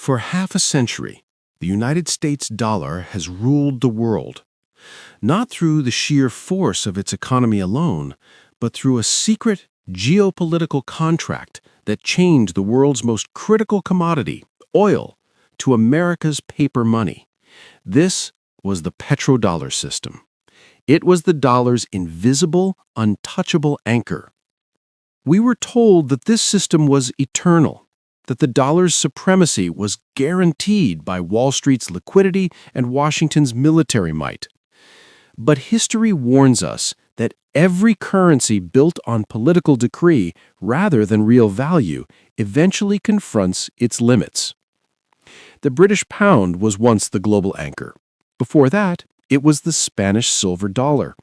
For half a century, the United States dollar has ruled the world, not through the sheer force of its economy alone, but through a secret geopolitical contract that chained the world's most critical commodity, oil, to America's paper money. This was the petrodollar system. It was the dollar's invisible, untouchable anchor. We were told that this system was eternal, that the dollar's supremacy was guaranteed by Wall Street's liquidity and Washington's military might. But history warns us that every currency built on political decree rather than real value eventually confronts its limits. The British pound was once the global anchor. Before that, it was the Spanish silver dollar.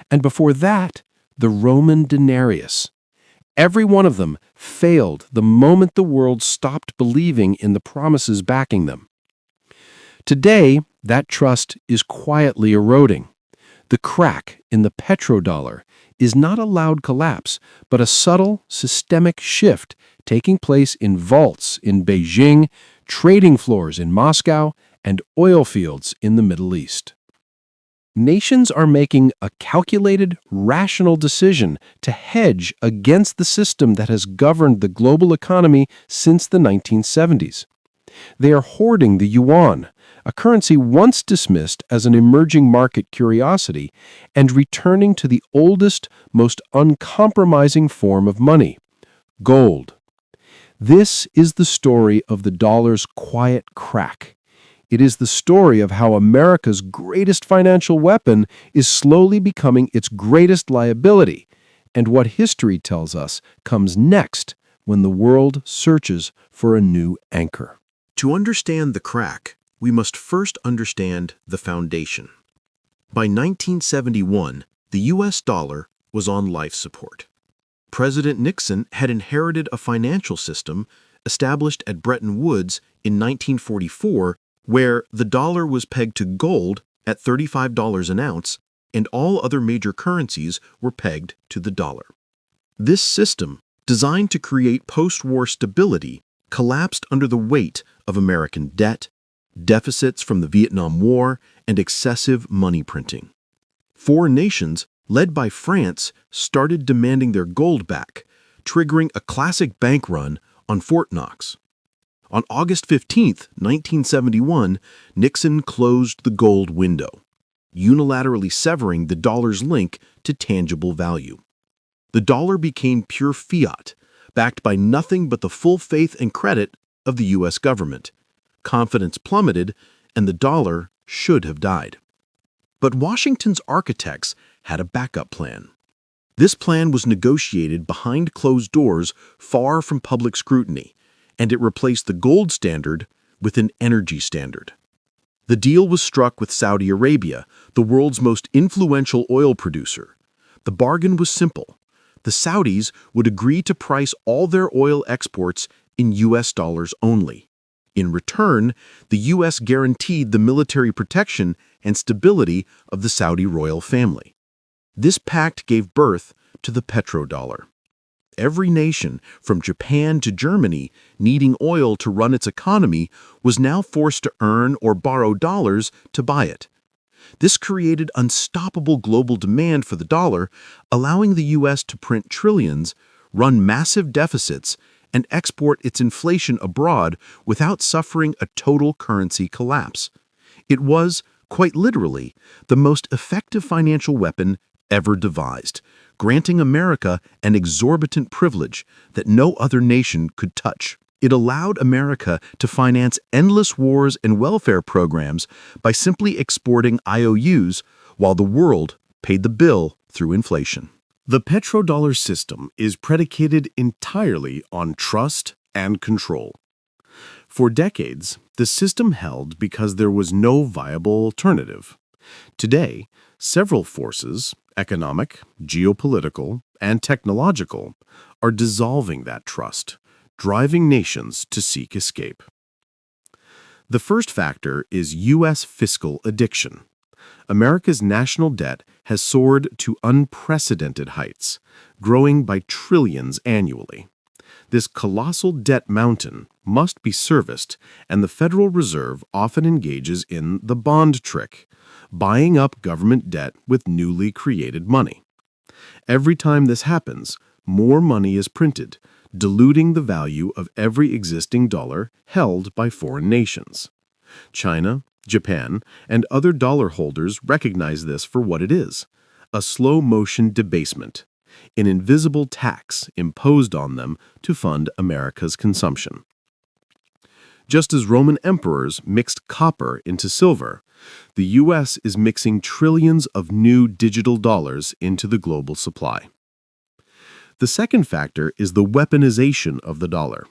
And before that, the Roman Denarius. Every one of them failed the moment the world stopped believing in the promises backing them. Today, that trust is quietly eroding. The crack in the petrodollar is not a loud collapse, but a subtle, systemic shift taking place in vaults in Beijing, trading floors in Moscow, and oil fields in the Middle East. Nations are making a calculated, rational decision to hedge against the system that has governed the global economy since the 1970s. They are hoarding the yuan, a currency once dismissed as an emerging market curiosity, and returning to the oldest, most uncompromising form of money, gold. This is the story of the dollar's quiet crack. It is the story of how America's greatest financial weapon is slowly becoming its greatest liability, and what history tells us comes next when the world searches for a new anchor. To understand the crack, we must first understand the foundation. By 1971, the U.S. dollar was on life support. President Nixon had inherited a financial system established at Bretton Woods in 1944 where the dollar was pegged to gold at $35 an ounce and all other major currencies were pegged to the dollar. This system, designed to create post-war stability, collapsed under the weight of American debt, deficits from the Vietnam War, and excessive money printing. Foreign nations, led by France, started demanding their gold back, triggering a classic bank run on Fort Knox. On August 15, 1971, Nixon closed the gold window, unilaterally severing the dollar's link to tangible value. The dollar became pure fiat, backed by nothing but the full faith and credit of the U.S. government. Confidence plummeted, and the dollar should have died. But Washington's architects had a backup plan. This plan was negotiated behind closed doors far from public scrutiny, and it replaced the gold standard with an energy standard. The deal was struck with Saudi Arabia, the world's most influential oil producer. The bargain was simple. The Saudis would agree to price all their oil exports in U.S. dollars only. In return, the U.S. guaranteed the military protection and stability of the Saudi royal family. This pact gave birth to the petrodollar. Every nation, from Japan to Germany, needing oil to run its economy, was now forced to earn or borrow dollars to buy it. This created unstoppable global demand for the dollar, allowing the U.S. to print trillions, run massive deficits, and export its inflation abroad without suffering a total currency collapse. It was, quite literally, the most effective financial weapon ever devised, granting America an exorbitant privilege that no other nation could touch. It allowed America to finance endless wars and welfare programs by simply exporting IOUs while the world paid the bill through inflation. The petrodollar system is predicated entirely on trust and control. For decades, the system held because there was no viable alternative. Today, several forces, economic, geopolitical, and technological, are dissolving that trust, driving nations to seek escape. The first factor is U.S. fiscal addiction. America's national debt has soared to unprecedented heights, growing by trillions annually. This colossal debt mountain must be serviced, and the Federal Reserve often engages in the bond trick, buying up government debt with newly created money. Every time this happens, more money is printed, diluting the value of every existing dollar held by foreign nations. China, Japan, and other dollar holders recognize this for what it is: a slow-motion debasement, an invisible tax imposed on them to fund America's consumption. Just as Roman emperors mixed copper into silver, the U.S. is mixing trillions of new digital dollars into the global supply. The second factor is the weaponization of the dollar.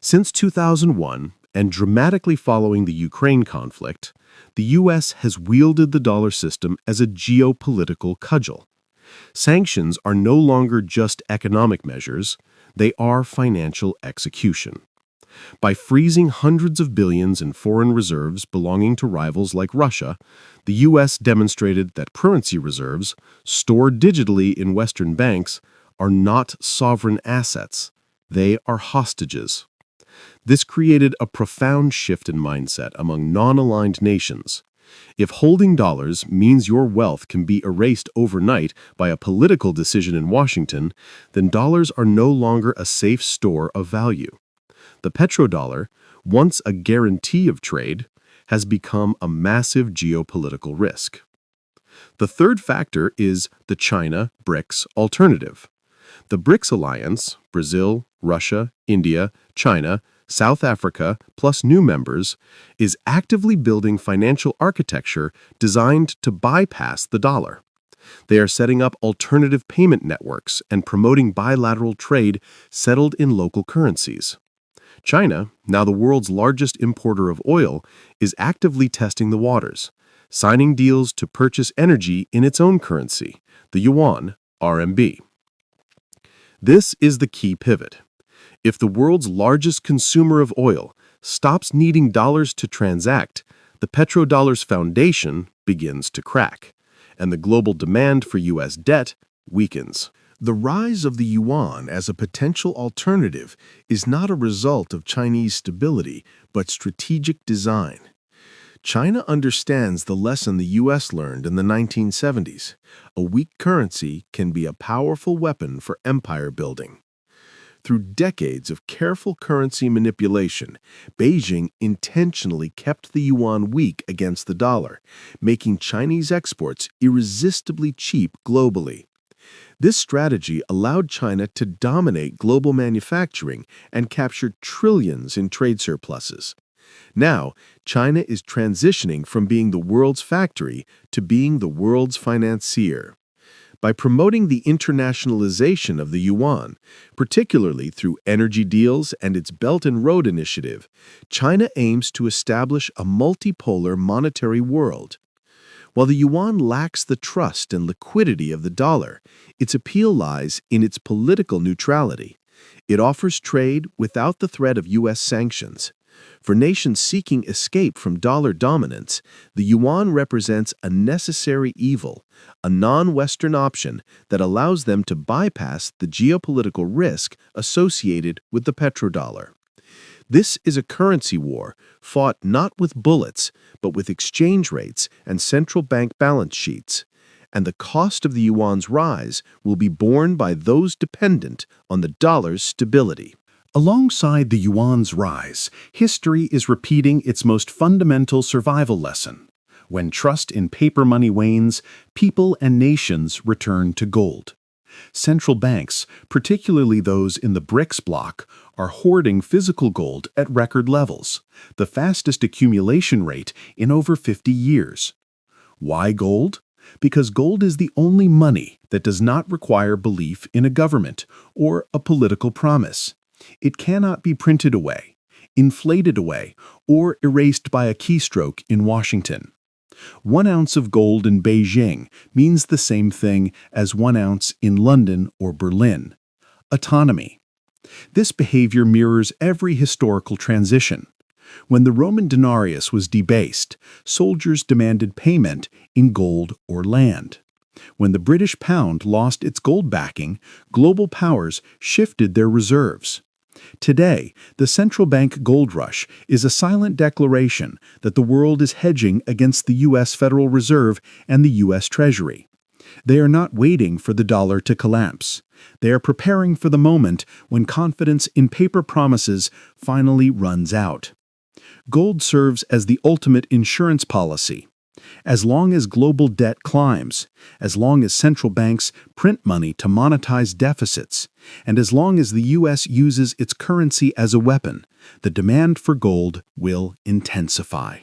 Since 2001, and dramatically following the Ukraine conflict, the U.S. has wielded the dollar system as a geopolitical cudgel. Sanctions are no longer just economic measures, they are financial execution. By freezing hundreds of billions in foreign reserves belonging to rivals like Russia, the U.S. demonstrated that currency reserves, stored digitally in Western banks, are not sovereign assets. They are hostages. This created a profound shift in mindset among non-aligned nations. If holding dollars means your wealth can be erased overnight by a political decision in Washington, then dollars are no longer a safe store of value. The petrodollar, once a guarantee of trade, has become a massive geopolitical risk. The third factor is the China-BRICS alternative. The BRICS alliance, Brazil, Russia, India, China, South Africa, plus new members, is actively building financial architecture designed to bypass the dollar. They are setting up alternative payment networks and promoting bilateral trade settled in local currencies. China, now the world's largest importer of oil, is actively testing the waters, signing deals to purchase energy in its own currency, the yuan, RMB. This is the key pivot. If the world's largest consumer of oil stops needing dollars to transact, the petrodollar's foundation begins to crack, and the global demand for U.S. debt weakens. The rise of the yuan as a potential alternative is not a result of Chinese stability, but strategic design. China understands the lesson the U.S. learned in the 1970s. A weak currency can be a powerful weapon for empire building. Through decades of careful currency manipulation, Beijing intentionally kept the yuan weak against the dollar, making Chinese exports irresistibly cheap globally. This strategy allowed China to dominate global manufacturing and capture trillions in trade surpluses. Now, China is transitioning from being the world's factory to being the world's financier. By promoting the internationalization of the yuan, particularly through energy deals and its Belt and Road Initiative, China aims to establish a multipolar monetary world. While the yuan lacks the trust and liquidity of the dollar, its appeal lies in its political neutrality. It offers trade without the threat of U.S. sanctions. For nations seeking escape from dollar dominance, the yuan represents a necessary evil, a non-Western option that allows them to bypass the geopolitical risk associated with the petrodollar. This is a currency war fought not with bullets, but with exchange rates and central bank balance sheets. And the cost of the yuan's rise will be borne by those dependent on the dollar's stability. Alongside the yuan's rise, history is repeating its most fundamental survival lesson. When trust in paper money wanes, people and nations return to gold. Central banks, particularly those in the BRICS bloc, are hoarding physical gold at record levels, the fastest accumulation rate in over 50 years. Why gold? Because gold is the only money that does not require belief in a government or a political promise. It cannot be printed away, inflated away, or erased by a keystroke in Washington. 1 ounce of gold in Beijing means the same thing as 1 ounce in London or Berlin. Autonomy. This behavior mirrors every historical transition. When the Roman denarius was debased, soldiers demanded payment in gold or land. When the British pound lost its gold backing, global powers shifted their reserves. Today, the central bank gold rush is a silent declaration that the world is hedging against the U.S. Federal Reserve and the U.S. Treasury. They are not waiting for the dollar to collapse. They are preparing for the moment when confidence in paper promises finally runs out. Gold serves as the ultimate insurance policy. As long as global debt climbs, as long as central banks print money to monetize deficits, and as long as the U.S. uses its currency as a weapon, the demand for gold will intensify.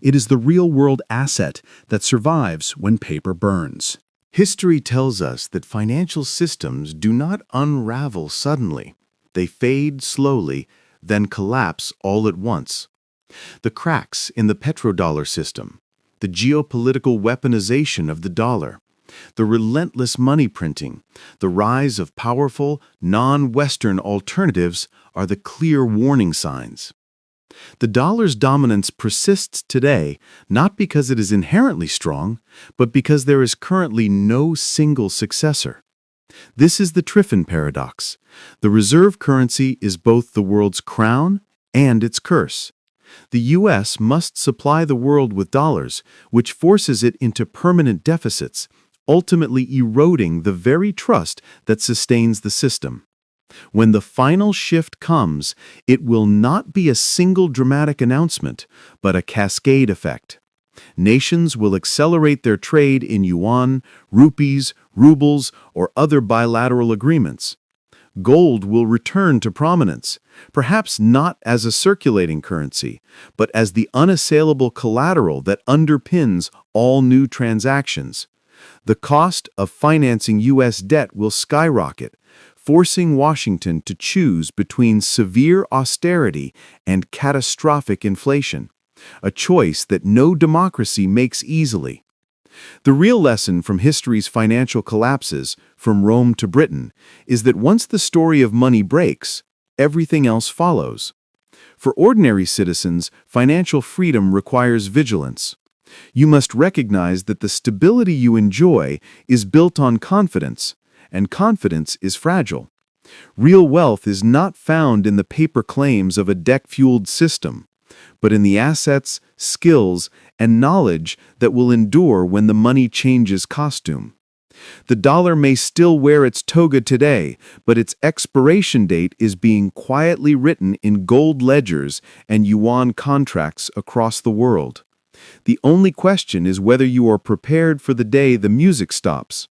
It is the real-world asset that survives when paper burns. History tells us that financial systems do not unravel suddenly. They fade slowly, then collapse all at once. The cracks in the petrodollar system, the geopolitical weaponization of the dollar, the relentless money printing, the rise of powerful, non-Western alternatives are the clear warning signs. The dollar's dominance persists today not because it is inherently strong, but because there is currently no single successor. This is the Triffin paradox. The reserve currency is both the world's crown and its curse. The U.S. must supply the world with dollars, which forces it into permanent deficits, ultimately eroding the very trust that sustains the system. When the final shift comes, it will not be a single dramatic announcement, but a cascade effect. Nations will accelerate their trade in yuan, rupees, rubles, or other bilateral agreements. Gold will return to prominence, perhaps not as a circulating currency, but as the unassailable collateral that underpins all new transactions. The cost of financing U.S. debt will skyrocket, forcing Washington to choose between severe austerity and catastrophic inflation, a choice that no democracy makes easily. The real lesson from history's financial collapses, from Rome to Britain, is that once the story of money breaks, everything else follows. For ordinary citizens, financial freedom requires vigilance. You must recognize that the stability you enjoy is built on confidence, and confidence is fragile. Real wealth is not found in the paper claims of a debt-fueled system, but in the assets, skills, and knowledge that will endure when the money changes costume. The dollar may still wear its toga today, but its expiration date is being quietly written in gold ledgers and yuan contracts across the world. The only question is whether you are prepared for the day the music stops.